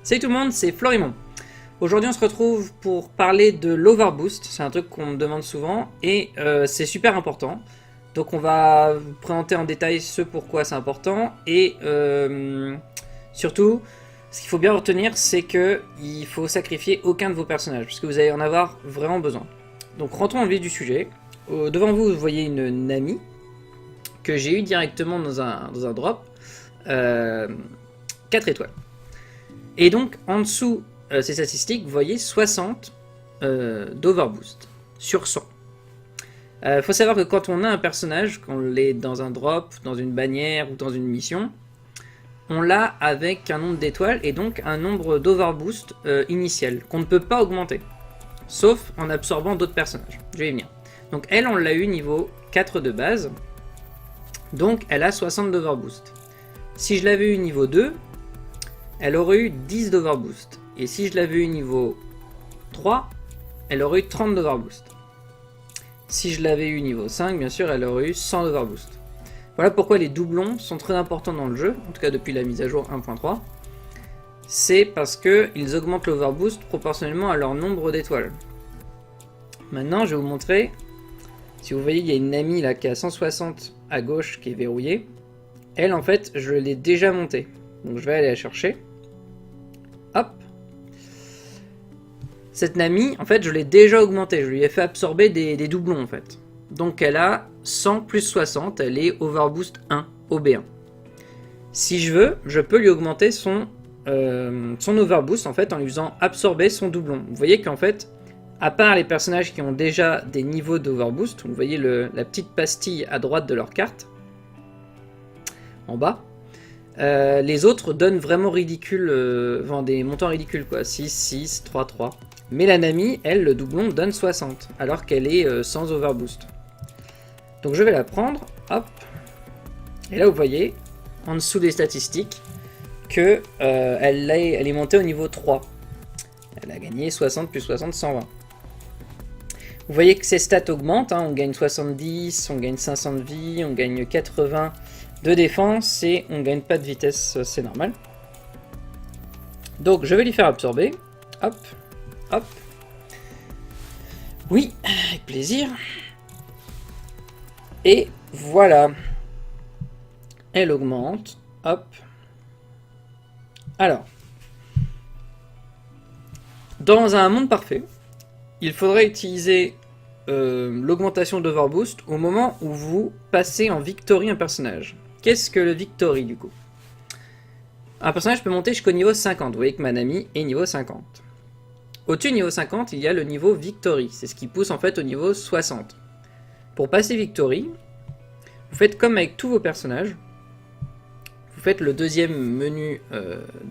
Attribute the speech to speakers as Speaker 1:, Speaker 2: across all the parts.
Speaker 1: Salut tout le monde, c'est Florimond. Aujourd'hui on se retrouve pour parler de l'overboost, c'est un truc qu'on me demande souvent et c'est super important. Donc on va vous présenter en détail ce pourquoi c'est important et surtout ce qu'il faut bien retenir c'est que il faut sacrifier aucun de vos personnages parce que vous allez en avoir vraiment besoin. Donc rentrons dans le vif du sujet. Devant vous, vous voyez une Nami que j'ai eu directement dans un drop, 4 étoiles. Et donc en dessous ces statistiques, vous voyez 60 d'overboost sur 100. Faut savoir que quand on a un personnage, qu'on l'est dans un drop, dans une bannière ou dans une mission, on l'a avec un nombre d'étoiles et donc un nombre d'overboost initial qu'on ne peut pas augmenter, sauf en absorbant d'autres personnages. Je vais y venir. Donc elle, on l'a eu niveau 4 de base, donc elle a 60 d'overboost. Si je l'avais eu niveau 2, elle aurait eu 10 d'overboost. Et si je l'avais eu niveau 3, elle aurait eu 30 d'overboost. Si je l'avais eu niveau 5, bien sûr, elle aurait eu 100 d'overboost. Voilà pourquoi les doublons sont très importants dans le jeu, en tout cas depuis la mise à jour 1.3. C'est parce qu'ils augmentent l'overboost proportionnellement à leur nombre d'étoiles. Maintenant, je vais vous montrer. Si vous voyez, il y a une Nami là qui a 160 à gauche qui est verrouillée. Elle, en fait, je l'ai déjà montée. Donc je vais aller la chercher. Hop. Cette Nami, en fait, je l'ai déjà augmentée. Je lui ai fait absorber des doublons, en fait. Donc elle a 100 plus 60. Elle est overboost 1, OB1. Si je veux, je peux lui augmenter son overboost, en fait, en lui faisant absorber son doublon. Vous voyez qu'en fait, à part les personnages qui ont déjà des niveaux d'overboost, vous voyez la petite pastille à droite de leur carte, en bas, les autres donnent vraiment ridicule, des montants ridicules quoi, 6, 6, 3, 3. Mais la Nami, elle, le doublon donne 60, alors qu'elle est sans overboost. Donc je vais la prendre, hop. Et là vous voyez, en dessous des statistiques, que elle est montée au niveau 3. Elle a gagné 60 plus 60, 120. Vous voyez que ses stats augmentent, hein, on gagne 70, on gagne 500 de vie, on gagne 80 de défense et on gagne pas de vitesse, c'est normal. Donc je vais lui faire absorber. Hop, hop. Oui, avec plaisir. Et voilà. Elle augmente. Hop. Alors. Dans un monde parfait, il faudrait utiliser l'augmentation d'overboost au moment où vous passez en victory un personnage. Qu'est-ce que le victory du coup? Un personnage peut monter jusqu'au niveau 50. Vous voyez que ma Nami est niveau 50. Au-dessus du niveau 50, il y a le niveau victory. C'est ce qui pousse en fait au niveau 60. Pour passer victory, vous faites comme avec tous vos personnages. Vous faites le deuxième menu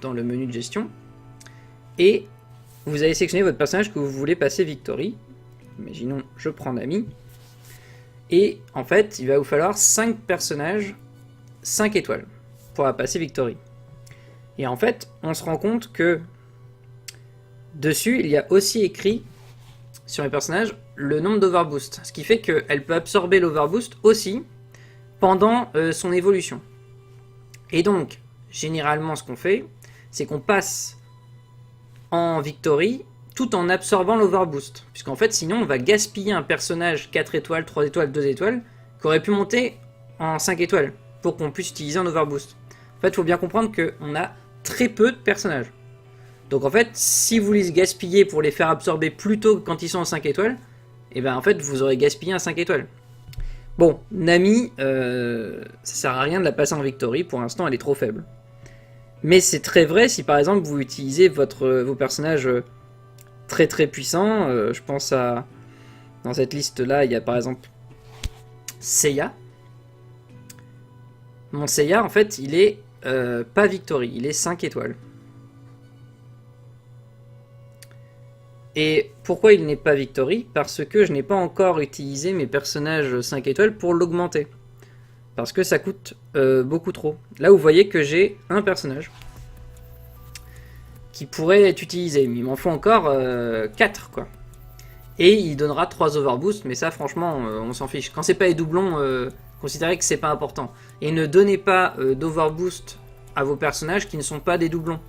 Speaker 1: dans le menu de gestion. Et vous allez sélectionner votre personnage que vous voulez passer victory. Imaginons, je prends Nami. Et en fait, il va vous falloir 5 personnages 5 étoiles pour la passer victory. Et en fait, on se rend compte que dessus, il y a aussi écrit sur les personnages le nombre d'overboost. Ce qui fait qu'elle peut absorber l'overboost aussi pendant son évolution. Et donc, généralement, ce qu'on fait, c'est qu'on passe en victory tout en absorbant l'overboost. Puisqu'en fait, sinon, on va gaspiller un personnage 4 étoiles, 3 étoiles, 2 étoiles, qui aurait pu monter en 5 étoiles pour qu'on puisse utiliser un overboost. En fait, il faut bien comprendre qu'on a très peu de personnages. Donc en fait, si vous les gaspillez pour les faire absorber plus tôt que quand ils sont en 5 étoiles, et ben en fait, vous aurez gaspillé un 5 étoiles. Bon, Nami, ça sert à rien de la passer en victory, pour l'instant elle est trop faible. Mais c'est très vrai si par exemple vous utilisez vos personnages très très puissants. Je pense à... Dans cette liste là, il y a par exemple Seiya. Mon Seiya, en fait, il est pas victory, il est 5 étoiles. Et pourquoi il n'est pas victory? Parce que je n'ai pas encore utilisé mes personnages 5 étoiles pour l'augmenter. Parce que ça coûte beaucoup trop. Là, vous voyez que j'ai un personnage qui pourrait être utilisé. Mais il m'en faut encore 4, quoi. Et il donnera 3 overboosts, mais ça, franchement, on s'en fiche. Quand c'est pas les doublons... considérez que c'est pas important. Et ne donnez pas d'overboost à vos personnages qui ne sont pas des doublons.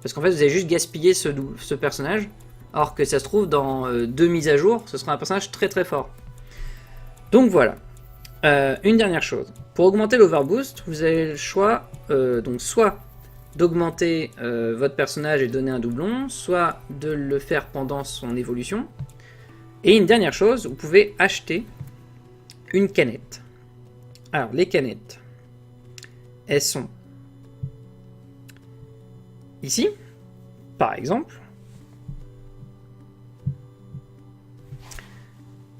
Speaker 1: Parce qu'en fait, vous avez juste gaspillé ce personnage. Alors que ça se trouve, dans 2 mises à jour, ce sera un personnage très très fort. Donc voilà. Une dernière chose. Pour augmenter l'overboost, vous avez le choix, donc soit d'augmenter votre personnage et donner un doublon, soit de le faire pendant son évolution. Et une dernière chose, vous pouvez acheter une canette. Alors, les canettes, elles sont ici, par exemple,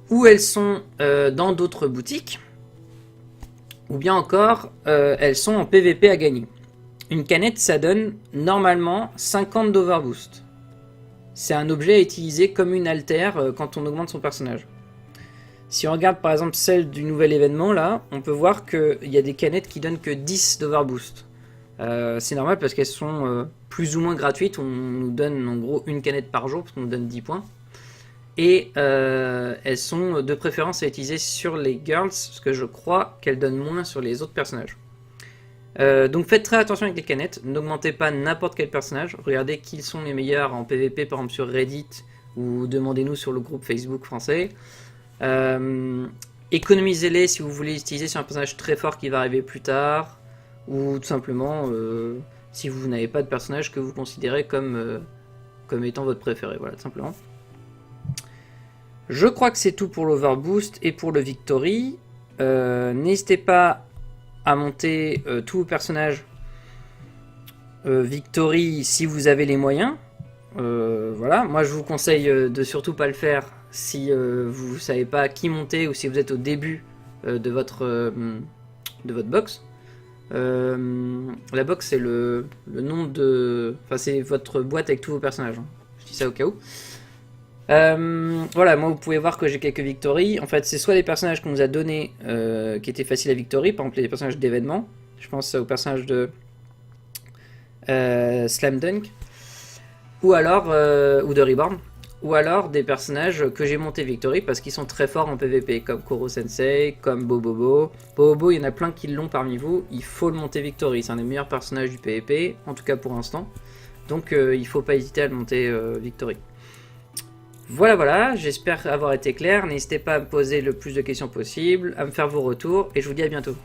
Speaker 1: ou elles sont dans d'autres boutiques, ou bien encore, elles sont en PVP à gagner. Une canette, ça donne normalement 50 d'overboost. C'est un objet à utiliser comme une altère quand on augmente son personnage. Si on regarde par exemple celle du nouvel événement, là, on peut voir qu'il y a des canettes qui donnent que 10 d'overboost. C'est normal parce qu'elles sont plus ou moins gratuites. On nous donne en gros une canette par jour parce qu'on nous donne 10 points. Et elles sont de préférence à utiliser sur les girls parce que je crois qu'elles donnent moins sur les autres personnages. Donc faites très attention avec les canettes, n'augmentez pas n'importe quel personnage, regardez qui sont les meilleurs en PVP par exemple sur Reddit ou demandez-nous sur le groupe Facebook français. Économisez-les si vous voulez les utiliser sur un personnage très fort qui va arriver plus tard, ou tout simplement si vous n'avez pas de personnage que vous considérez comme étant votre préféré, voilà tout simplement. Je crois que c'est tout pour l'overboost et pour le victory. N'hésitez pas à monter tous vos personnages victory si vous avez les moyens. Voilà, moi je vous conseille de surtout pas le faire si vous savez pas qui monter ou si vous êtes au début de votre box. La box c'est le nom de... Enfin c'est votre boîte avec tous vos personnages. Hein. Je dis ça au cas où. Voilà, moi vous pouvez voir que j'ai quelques victories. En fait, c'est soit des personnages qu'on nous a donnés qui étaient faciles à victory, par exemple les personnages d'événements. Je pense au personnage de Slam Dunk, ou alors ou de Reborn, ou alors des personnages que j'ai monté victory parce qu'ils sont très forts en PVP, comme Koro Sensei, comme Bobobo. Bobobo, il y en a plein qui l'ont parmi vous. Il faut le monter victory, c'est un des meilleurs personnages du PVP, en tout cas pour l'instant. Donc il faut pas hésiter à le monter victory. Voilà, j'espère avoir été clair. N'hésitez pas à me poser le plus de questions possible, à me faire vos retours, et je vous dis à bientôt.